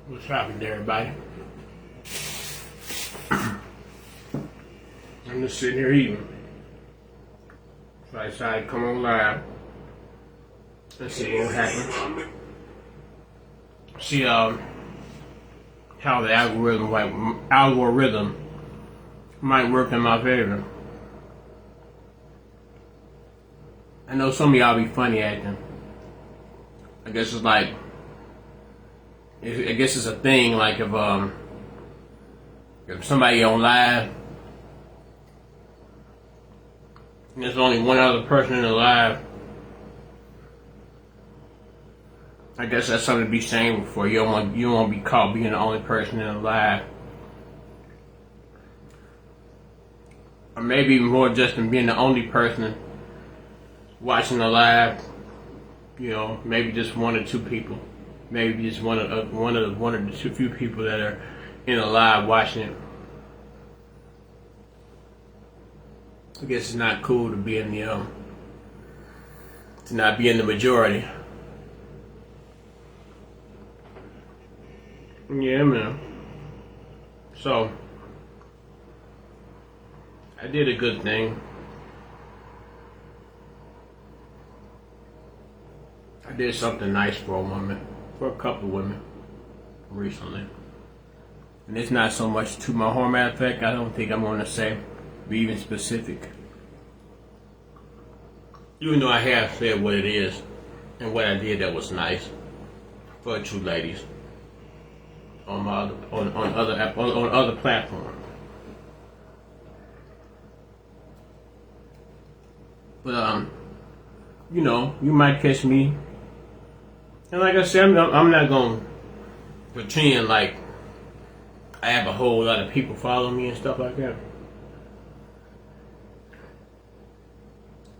What's happening, everybody? I'm just sitting here eating. So I decided to come on live and see what happens. See how the algorithm might work in my favor. I know some of y'all be funny acting. I guess it's like, I guess it's a thing. Like if somebody on live and there's only one other person in the live, I guess that's something to be shamed for. You don't want to be caught being the only person in the live, or maybe even more just than being the only person watching the live. You know, maybe just one or two people, maybe just one of the two few people that are in the live watching it. I guess it's not cool to be in the to not be in the majority. Yeah, man. So I did a good thing. I did something nice for a woman, for a couple of women recently. And it's not so much to my horn. Matter of fact, I don't think I'm going to be even specific. Even though I have said what it is and what I did that was nice for two ladies on other platforms. But you know, you might catch me. And like I said, I'm not going to pretend like I have a whole lot of people following me and stuff like that.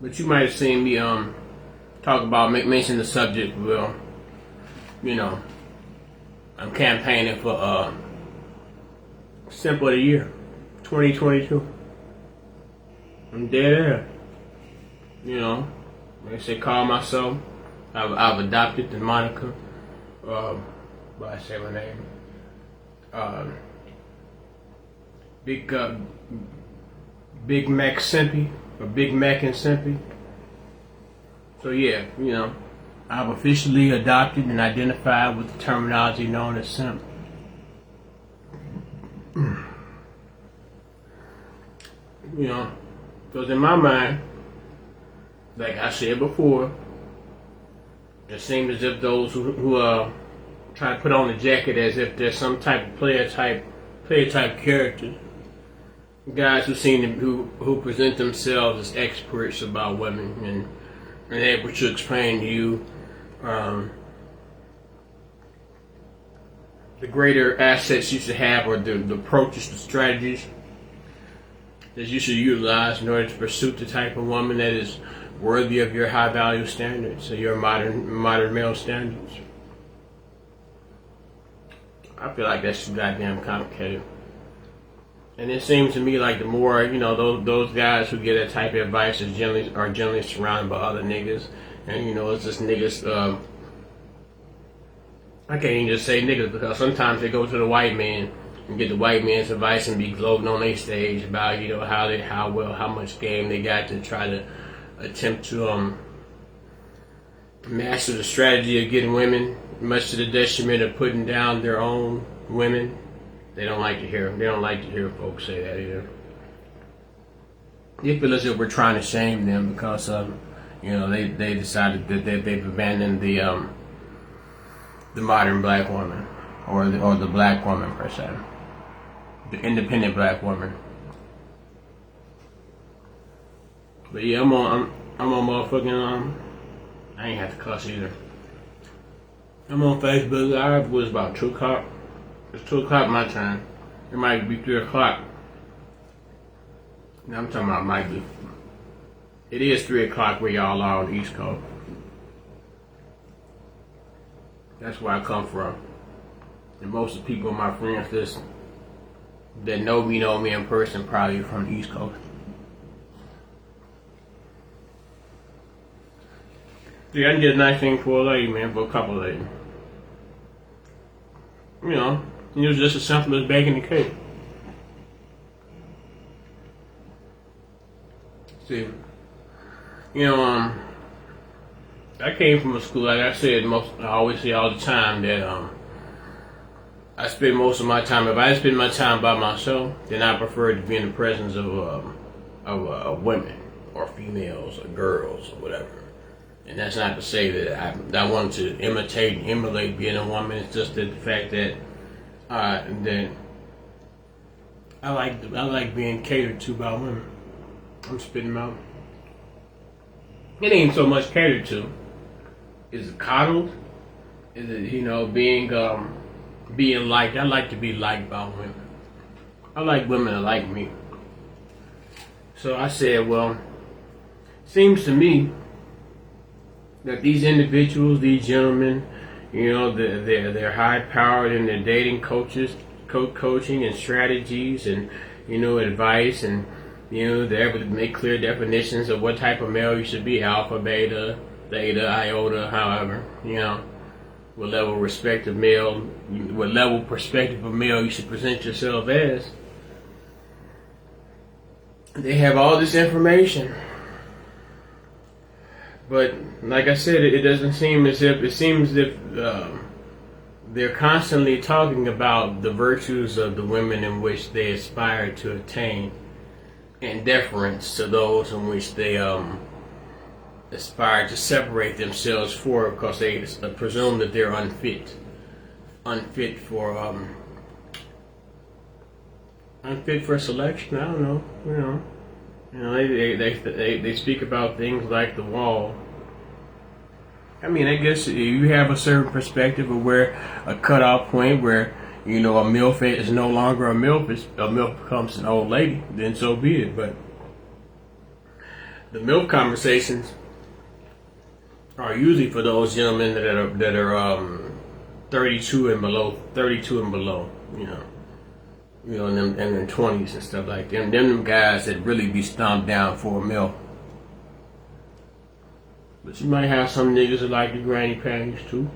But you might have seen me talk about, mention the subject, well, you know, I'm campaigning for Simp of the Year, 2022. I'm dead air. You know, like I say, call myself. I've adopted the moniker. But I say my name. Big Mac Simpy, or Big Mac and Simpy. So yeah, you know, I've officially adopted and identified with the terminology known as simp. You know, because in my mind, like I said before, it seems as if those who try to put on the jacket as if there's some type of player type character, guys who present themselves as experts about women and able to explain to you the greater assets you should have, or the approaches, the strategies that you should utilize in order to pursue the type of woman that is worthy of your high value standards, or your modern male standards. I feel like that's goddamn complicated. And it seems to me like the more, you know, those guys who get that type of advice are generally surrounded by other niggas. And you know, it's just niggas, I can't even just say niggas, because sometimes they go to the white man and get the white man's advice and be gloating on their stage about, you know, how much game they got to try to attempt to master the strategy of getting women, much to the detriment of putting down their own women. They don't like to hear folks say that either. They feel as if we're trying to shame them because you know, they decided that they've abandoned the modern black woman, or the black woman per se, the independent black woman. But yeah, I'm on motherfucking I ain't have to cuss either. I'm on Facebook Live. It was about 2 o'clock. It's 2 o'clock my time. It might be 3 o'clock. Now I'm talking about might be. It is 3 o'clock where y'all are on the East Coast. That's where I come from. And most of the people on my friends list that know me in person probably from the East Coast. See, I did a nice thing for a lady, man, for a couple of ladies. You know, it was just as simple as baking the cake. See, you know, I came from a school, like I said, I always say all the time that I spend most of my time. If I spend my time by myself, then I prefer to be in the presence of women or females or girls or whatever. And that's not to say that I want to emulate being a woman. It's just the fact that that I like being catered to by women. I'm spitting them out. It ain't so much catered to. Is it coddled? Is it being liked? I like to be liked by women. I like women that like me. So I said, well, seems to me that these individuals, these gentlemen, they're high powered in their dating coaching and strategies and advice, and they're able to make clear definitions of what type of male you should be: alpha, beta, theta, iota, however, what level perspective of male you should present yourself as. They have all this information. But like I said, it doesn't seem as if they're constantly talking about the virtues of the women in which they aspire to attain, and deference to those in which they aspire to separate themselves for, because they presume that they're unfit for selection. I don't know, they speak about things like the wall. I mean, I guess you have a certain perspective of where a cutoff point where a MILF is no longer a MILF. A MILF becomes an old lady. Then so be it. But the MILF conversations are usually for those gentlemen that are 32 and below, in their 20s and stuff like them. Them guys that really be stomped down for a MILF. But you might have some niggas that like the granny panties too.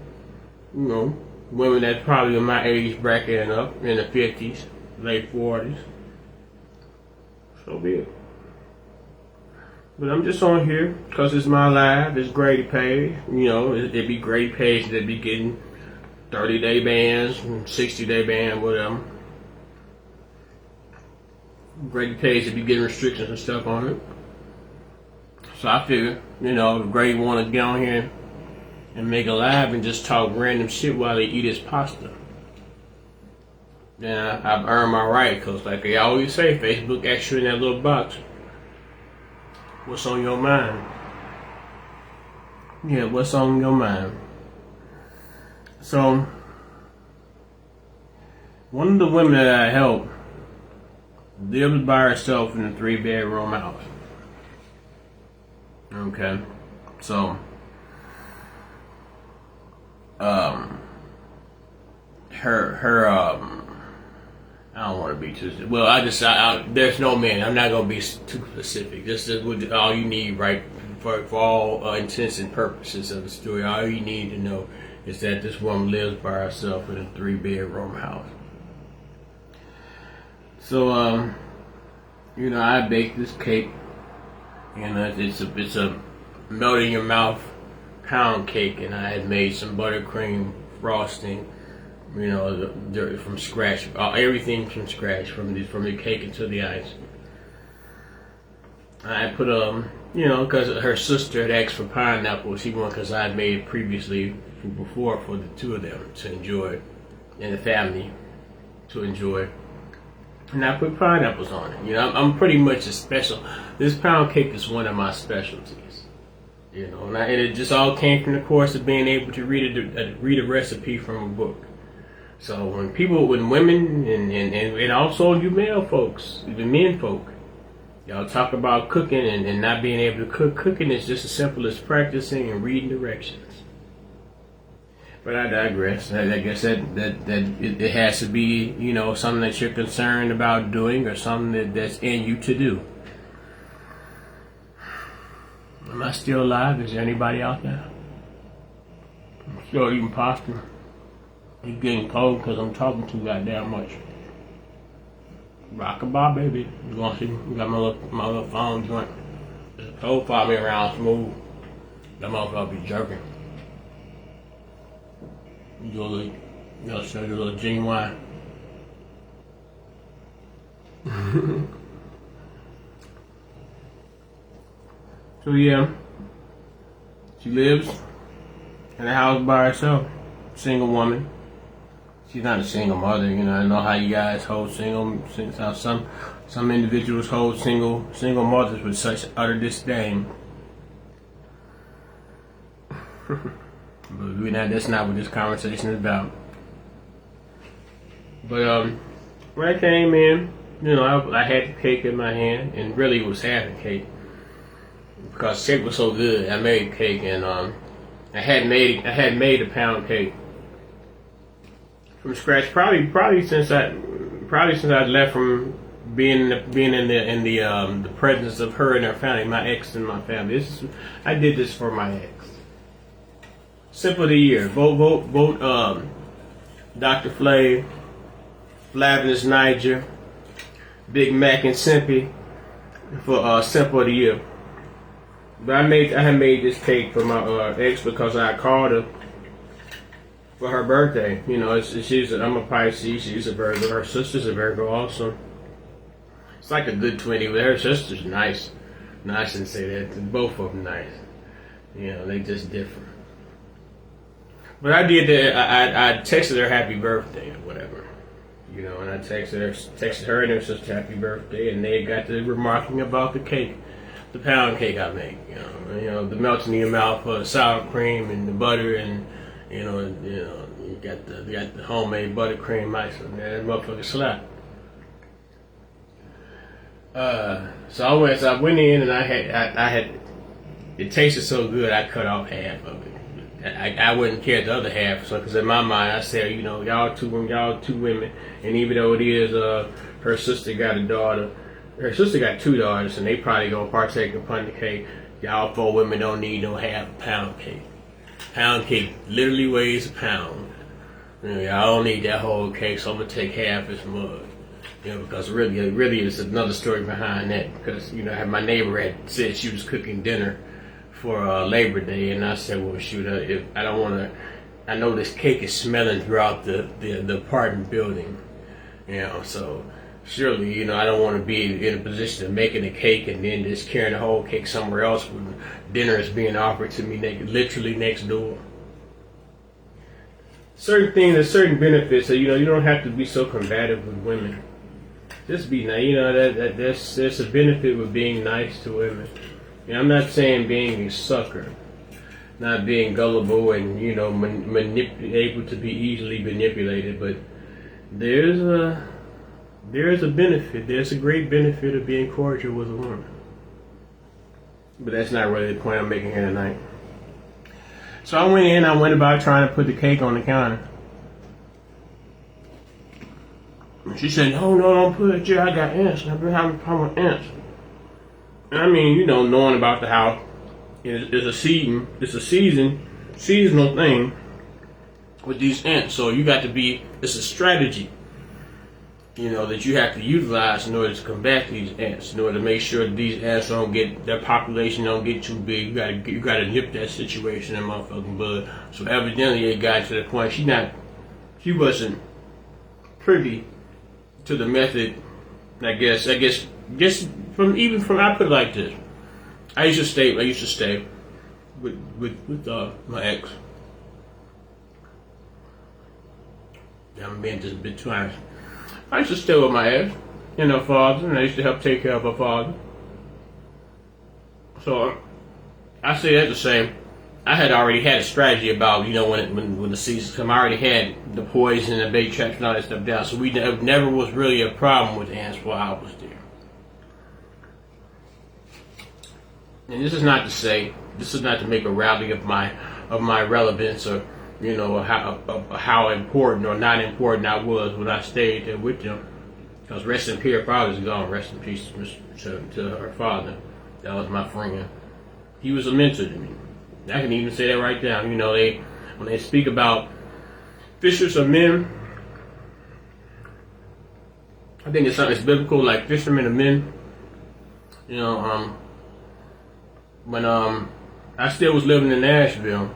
Women that's probably in my age bracket and up, in the 50s, late 40s. So be it. But I'm just on here because it's my live. It's Grady Page. It'd be Grady Page that'd be getting 30-day bans, 60-day ban, whatever. Grady Page would be getting restrictions and stuff on it. So I figure, if Grady want to get on here and make a live and just talk random shit while they eat his pasta, then I've earned my right. Because like they always say, Facebook asks you in that little box, what's on your mind? Yeah, what's on your mind? So, one of the women that I helped lives by herself in a 3-bedroom house. Okay, so her I don't want to be too. Well, there's no man. I'm not gonna be too specific. This is all you need, right? For all intents and purposes of the story, all you need to know is that this woman lives by herself in a 3-bedroom house. So, I baked this cake. It's a melt in your mouth pound cake, and I had made some buttercream frosting. From scratch, everything from scratch, from the cake into the ice. I put because her sister had asked for pineapple. She wanted, because I had made it previously before for the two of them to enjoy, and the family to enjoy. And I put pineapples on it. I'm pretty much a special. This pound cake is one of my specialties. And it just all came from the course of being able to read a recipe from a book. So when women, and also you male folks, even men folk, y'all talk about cooking and not being able to cook. Cooking is just as simple as practicing and reading directions. But I digress. I guess that it has to be, something that you're concerned about doing, or something that's in you to do. Am I still alive? Is there anybody out there? Still eating pasta. It's getting cold because I'm talking too goddamn much. Rockabye, baby. You gonna see? You got my little phone joint. It's cold, follow me around smooth. That motherfucker be jerking. You do a little, show you a little genuine. So yeah, she lives in a house by herself, single woman. She's not a single mother, you know. I know how you guys hold how some individuals hold single mothers with such utter disdain. But that's not what this conversation is about. But when I came in, you know, I had the cake in my hand, and really it was half a cake because the cake was so good. I made cake, and I had made a pound cake from scratch. Probably since I left from being in the presence of her and her family, my ex and my family. I did this for my ex. Simple of the year. Vote Dr. Flav, Flavinus Niger, Big Mac and Simpy for simple of the year. But I had made this cake for my ex because I called her for her birthday. You know, I'm a Pisces, she's a Virgo, her sister's a Virgo also. It's like a good 20, but her sister's nice. No, I shouldn't say that. Both of them nice. You know, they just different. But I did that. I texted her happy birthday or whatever, you know, and I texted her and her sister happy birthday, and they got to remarking about the cake, the pound cake I make, you know, the melting in your mouth, sour cream and the butter, and you know, you got the homemade buttercream ice, and that motherfucker slap. So I went in and I had it tasted so good I cut off half of it. I wouldn't care the other half, so because in my mind I said, you know, y'all two women, and even though it is her sister got a daughter, her sister got two daughters, and they probably gonna partake upon the cake. Y'all 4 women don't need no half pound cake. Pound cake literally weighs a pound. You know, y'all don't need that whole cake, so I'm gonna take half as much. You know, because really is another story behind that. Because you know, my neighbor had said she was cooking dinner for Labor Day, and I said, well, shoot, if I don't want to, I know this cake is smelling throughout the apartment building, you know, so surely, you know, I don't want to be in a position of making a cake and then just carrying the whole cake somewhere else when dinner is being offered to me literally next door. Certain things, there's certain benefits, so you know, you don't have to be so combative with women. Just be nice, you know, there's a benefit with being nice to women. And I'm not saying being a sucker, not being gullible and, you know, able to be easily manipulated, but there is a benefit. There's a great benefit of being cordial with a woman. But that's not really the point I'm making here tonight. So I went about trying to put the cake on the counter. And she said, no, don't put it there. I got ants. I've been having a problem with ants. I mean, you know, knowing about the house is a seasonal thing with these ants. So you got to it's a strategy, you know, that you have to utilize in order to combat these ants, in order to make sure that these ants their population don't get too big. You gotta nip that situation in motherfucking bud. So evidently it got to the point she wasn't privy to the method. I guess I put it like this. I used to stay with my ex. I'm being just a bit too honest. I used to stay with my ex and her father, and I used to help take care of her father. So I say that the same. I had already had a strategy about, you know, when the seasons come. I already had the poison and the bait traps and all that stuff down. So we never was really a problem with ants while I was there. And this is not to make a rally of my relevance, or you know, how important or not important I was when I stayed there with them. Because rest in peace, her father's gone. Rest in peace to her father. That was my friend. He was a mentor to me. I can even say that right down. You know, when they speak about fishers of men, I think it's biblical, like fishermen of men. You know, when I still was living in Nashville,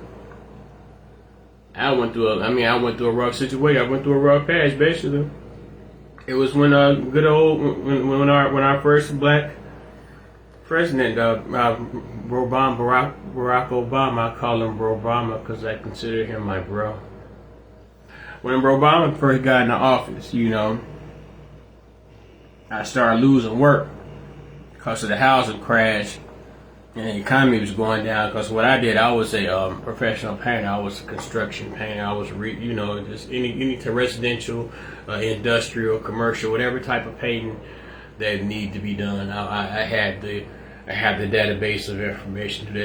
I went through a rough situation. I went through a rough patch, basically. It was when when our first black president, Barack Obama, I call him Bro Obama because I consider him my bro. When Bro Obama first got into office, you know, I started losing work because of the housing crash and the economy was going down. Because what I did, I was a professional painter. I was a construction painter. I was, just any residential, industrial, commercial, whatever type of painting that need to be done. I had the database of information to do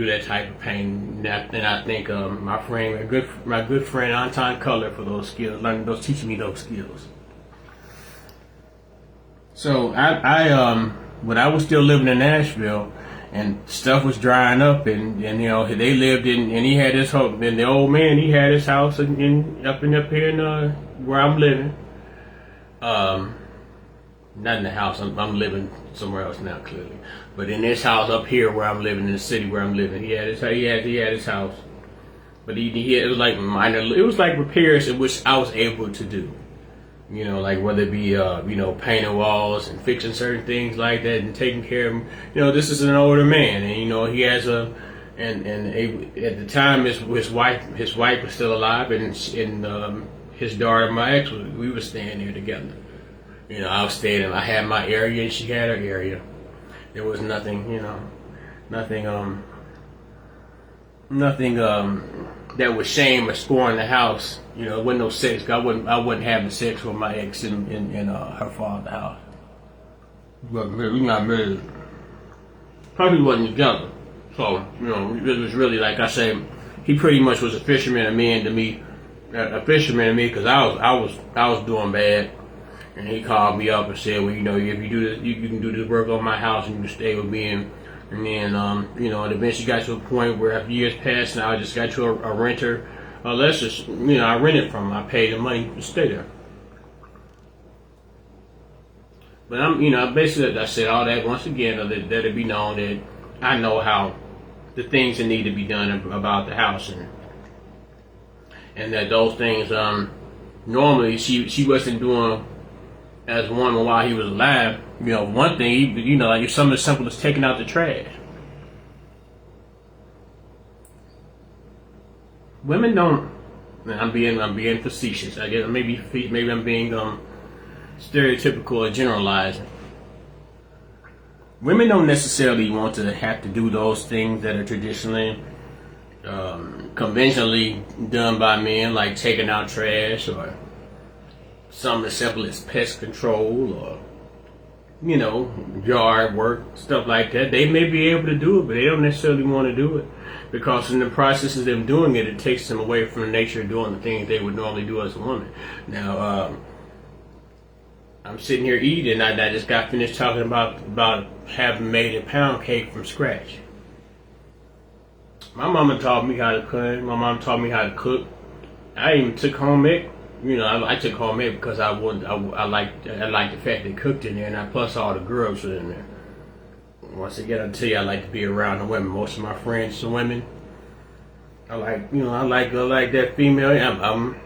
that type of painting. And I think my good friend Anton Cutler for those skills, teaching me those skills. So when I was still living in Nashville and stuff was drying up and you know, they lived in, and he had his home, and the old man, he had his house up here in where I'm living. Not in the house, I'm living somewhere else now, clearly. But in this house up here where I'm living, in the city where I'm living, he had his house. But it was like minor, it was like repairs in which I was able to do. You know, like whether it be, painting walls and fixing certain things like that and taking care of him. You know, this is an older man and, you know, he has at the time his wife was still alive and his daughter, my ex, we were staying there together. You know, I had my area and she had her area. There was nothing, that was shame or scoring the house. You know, it wasn't no sex. I wasn't having sex with my ex in her father's house. But we not married. Probably wasn't together. So, you know, it was really, like I say, he pretty much was a fisherman of men to me. Because I was doing bad. And he called me up and said, well, you know, if you do this, you can do this work on my house and you can stay with me. And then, it eventually got to a point where after years passed, now I just got to a renter. I rented from him. I paid the money to stay there. But basically, I said all that once again, that it be known that I know how the things that need to be done about the house, and that those things, normally she wasn't doing as a woman while he was alive. You know, one thing, like something as simple as taking out the trash. Women don't. And I'm being facetious. I guess maybe I'm being stereotypical or generalizing. Women don't necessarily want to have to do those things that are traditionally, conventionally done by men, like taking out trash or something as simple as pest control or, yard work, stuff like that. They may be able to do it, but they don't necessarily want to do it because in the process of them doing it, it takes them away from the nature of doing the things they would normally do as a woman. Now, I'm sitting here eating. I just got finished talking about having made a pound cake from scratch. My mama taught me how to cook. My mom taught me how to cook. I even took homemade. I took homemade because I like the fact they cooked in there, and plus all the girls were in there. Once again, I tell you, I like to be around the women. Most of my friends are women. I like that female. I'm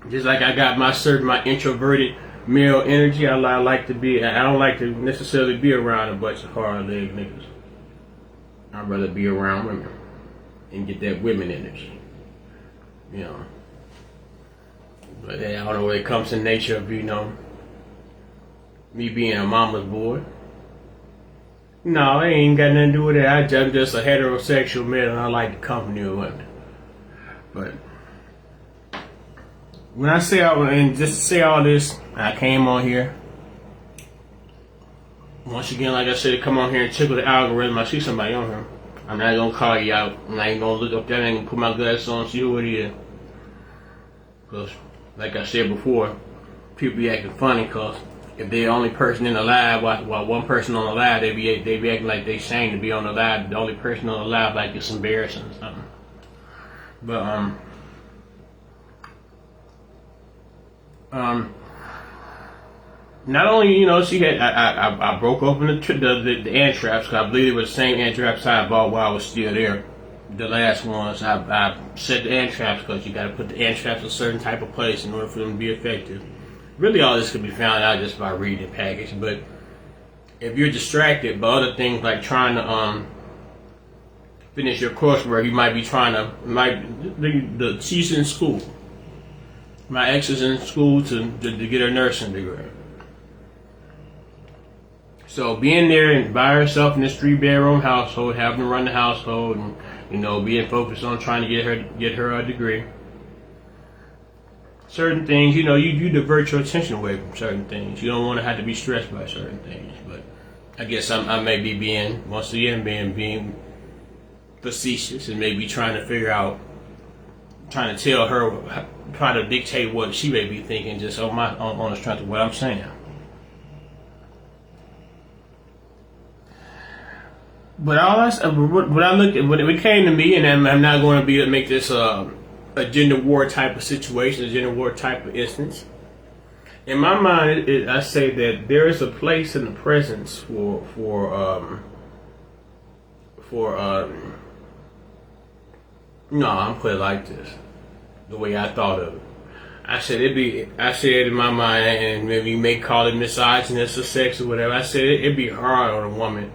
just like I got my introverted male energy. I like to be. I don't like to necessarily be around a bunch of hard leg niggas. I'd rather be around women and get that women energy. But I don't know where it comes to nature of, me being a mama's boy. No, it ain't got nothing to do with that. I'm just a heterosexual man and I like the company of women. But when I say all this, I came on here. Once again, like I said, come on here and tickle the algorithm. I see somebody on here. I'm not gonna call you out. I'm not even gonna look up there. I ain't gonna put my glasses on and see who it is. Because, like I said before, people be acting funny because if they're the only person in the live, while one person on the live, they be acting like they ashamed to be on the live. The only person on the live, like it's embarrassing or something. But not only, she had, I broke open the ant traps, because I believe it was the same ant traps I bought while I was still there. The last ones, I set the ant traps, because you got to put the ant traps in a certain type of place in order for them to be effective. Really, all this could be found out just by reading the package. But if you're distracted by other things like trying to finish your coursework, you might be trying to. She's in school. My ex is in school to get her nursing degree. So being there and by herself in this 3-bedroom household, having to run the household, and being focused on trying to get her a degree. Certain things, you divert your attention away from certain things. You don't want to have to be stressed by certain things. But I guess I may be being facetious and maybe trying to tell her, trying to dictate what she may be thinking, just on the strength of what I'm saying. But when it came to me, and I'm not going to make this a gender war type of situation, a gender war type of instance. In my mind, I say that there is a place in the presence for no, I'm put it like this, the way I thought of it. I said in my mind, and maybe you may call it misogynist or sex or whatever. I said it'd be hard on a woman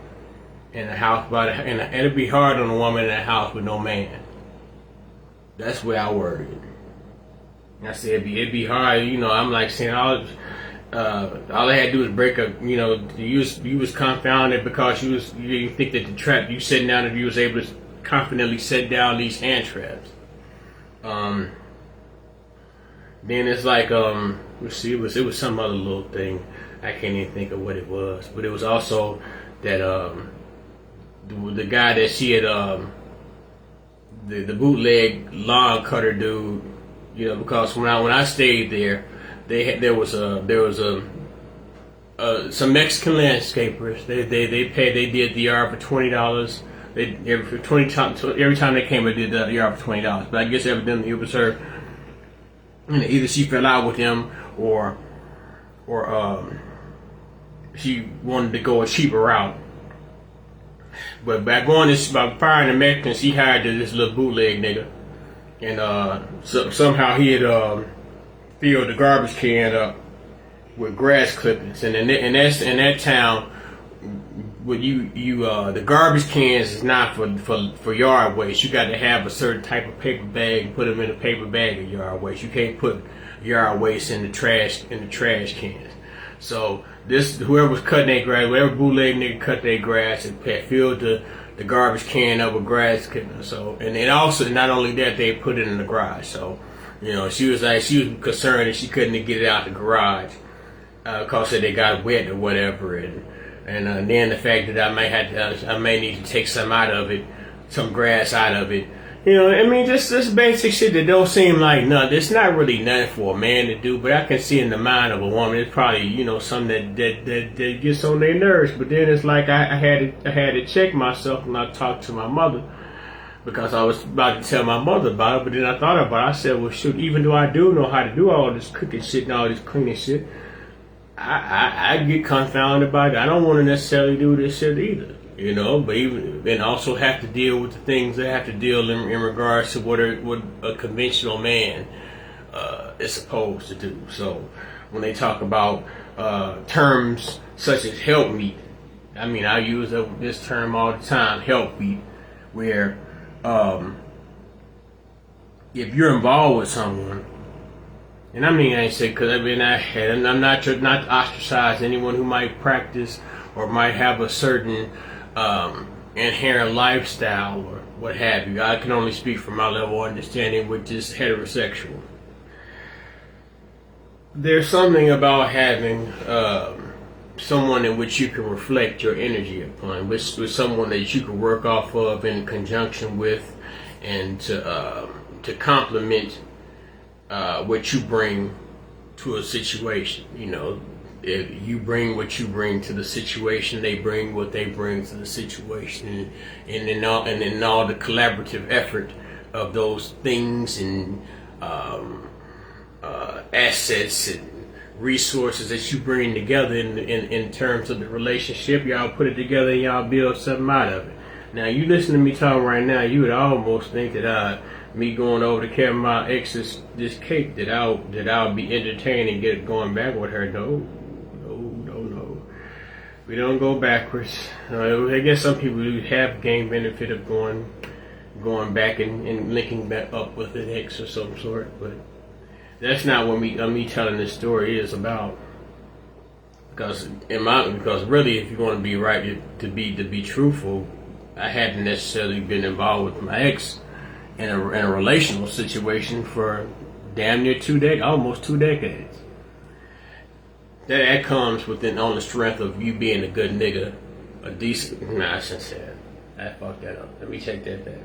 in a house, and it'd be hard on a woman in a house with no man. That's the way I worded it. I said it'd be hard. I'm like saying all I had to do is break up. You was confounded because you think that the trap you sitting down, if you was able to confidently set down these hand traps. Then it's like let's see, it was some other little thing. I can't even think of what it was, but it was also that the guy that she had the bootleg lawn cutter dude, because when I stayed there, there was some Mexican landscapers. They did the yard for $20. Every time they came, they did the yard for $20. But I guess evidently it was her. Either she fell out with him, or she wanted to go a cheaper route. But by firing the Mexicans, she hired this little bootleg nigga, and somehow he had filled the garbage can up with grass clippings, and in that town, the garbage cans is not for yard waste. You got to have a certain type of paper bag and put them in a paper bag of yard waste. You can't put yard waste in the trash cans. So whoever was cutting their grass, whatever bootleg nigga cut their grass, and filled the garbage can up with grass clippings. So and also not only that, they put it in the garage. So she was concerned that she couldn't get it out the garage because they got wet or whatever, and then the fact that I may need to take some grass out of it. Just basic shit that don't seem like nothing. It's not really nothing for a man to do, but I can see in the mind of a woman, it's probably something that gets on their nerves. But then it's like I had to check myself when I talked to my mother, because I was about to tell my mother about it. But then I thought about it. I said, well, shoot, even though I do know how to do all this cooking shit and all this cleaning shit, I get confounded by it. I don't want to necessarily do this shit either, but and also have to deal with the things that have to deal in regards to what a conventional man is supposed to do. So when they talk about terms such as help meet, I use this term all the time, help meet, where if you're involved with someone. And I ain't say, because I'm not to ostracize anyone who might practice or might have a certain inherent lifestyle or what have you. I can only speak from my level of understanding, which is heterosexual. There's something about having someone in which you can reflect your energy upon, with someone that you can work off of in conjunction with, and to complement what you bring to a situation. If you bring what you bring to the situation, they bring what they bring to the situation, and in all the collaborative effort of those things and assets and resources that you bring together in terms of the relationship. Y'all put it together and y'all build something out of it. Now, you listen to me talking right now, you would almost think that me going over to carry my ex's this cake, that I'll be entertained and get going back with her. No. We don't go backwards. I guess some people do have gained benefit of going back and linking back up with an ex of some sort, but that's not what me telling this story is about. Because really, if you want to be right, to be truthful, I hadn't necessarily been involved with my ex in a relational situation for damn near almost 2 decades. That comes on the strength of you being a good nigga, a decent. Nah, I shouldn't say that. I fucked that up. Let me check that back.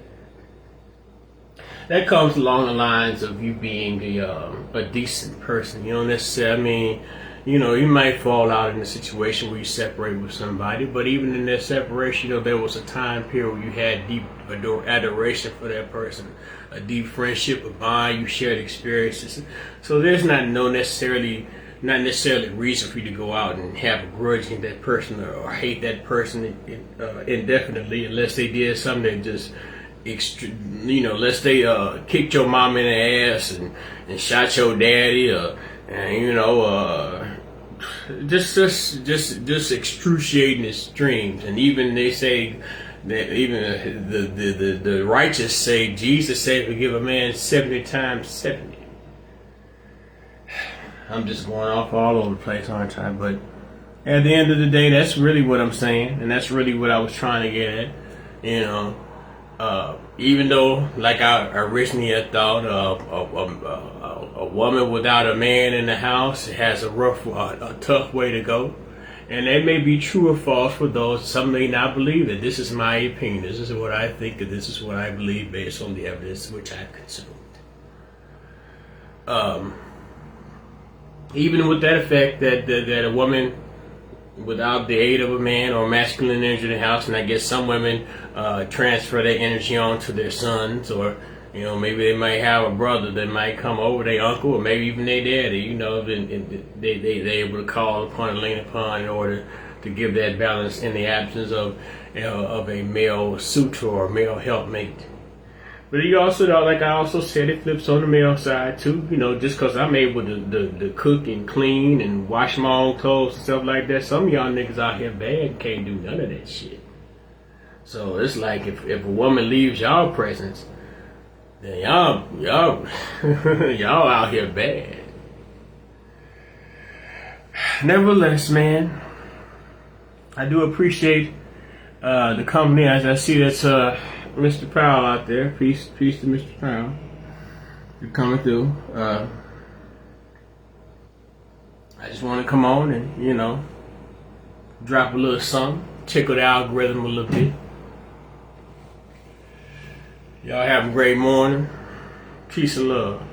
That comes along the lines of you being a decent person. You don't necessarily, I mean, you might fall out in a situation where you separate with somebody, but even in that separation, there was a time period where you had deep adoration for that person, a deep friendship, a bond, you shared experiences. So there's not necessarily reason for you to go out and have a grudge against that person or hate that person indefinitely, unless they did something that just unless they kicked your mom in the ass and shot your daddy, just excruciating extremes. And even they say that even the righteous say, Jesus said, forgive a man 70 times 70. I'm just going off all over the place, aren't I? But at the end of the day, that's really what I'm saying, and that's really what I was trying to get at. Even though, like I originally had thought, a woman without a man in the house has a tough way to go. And that may be true or false for those. Some may not believe it. This is my opinion. This is what I think, and this is what I believe based on the evidence which I've consumed. Even with that effect, that a woman without the aid of a man or masculine energy in the house, and I guess some women transfer their energy on to their sons, or maybe they might have a brother that might come over, their uncle, or maybe even their daddy. They able to call upon and lean upon in order to give that balance in the absence of a male suitor or male helpmate. But you also, like I also said, it flips on the male side too. Just because I'm able to cook and clean and wash my own clothes and stuff like that, some of y'all niggas out here bad can't do none of that shit. So it's like if a woman leaves y'all presence, then y'all out here bad. Nevertheless, man, I do appreciate the company. As I see that's Mr. Powell out there. Peace to Mr. Powell. You're coming through. I just want to come on and, drop a little something. Tickle the algorithm a little bit. Y'all have a great morning. Peace and love.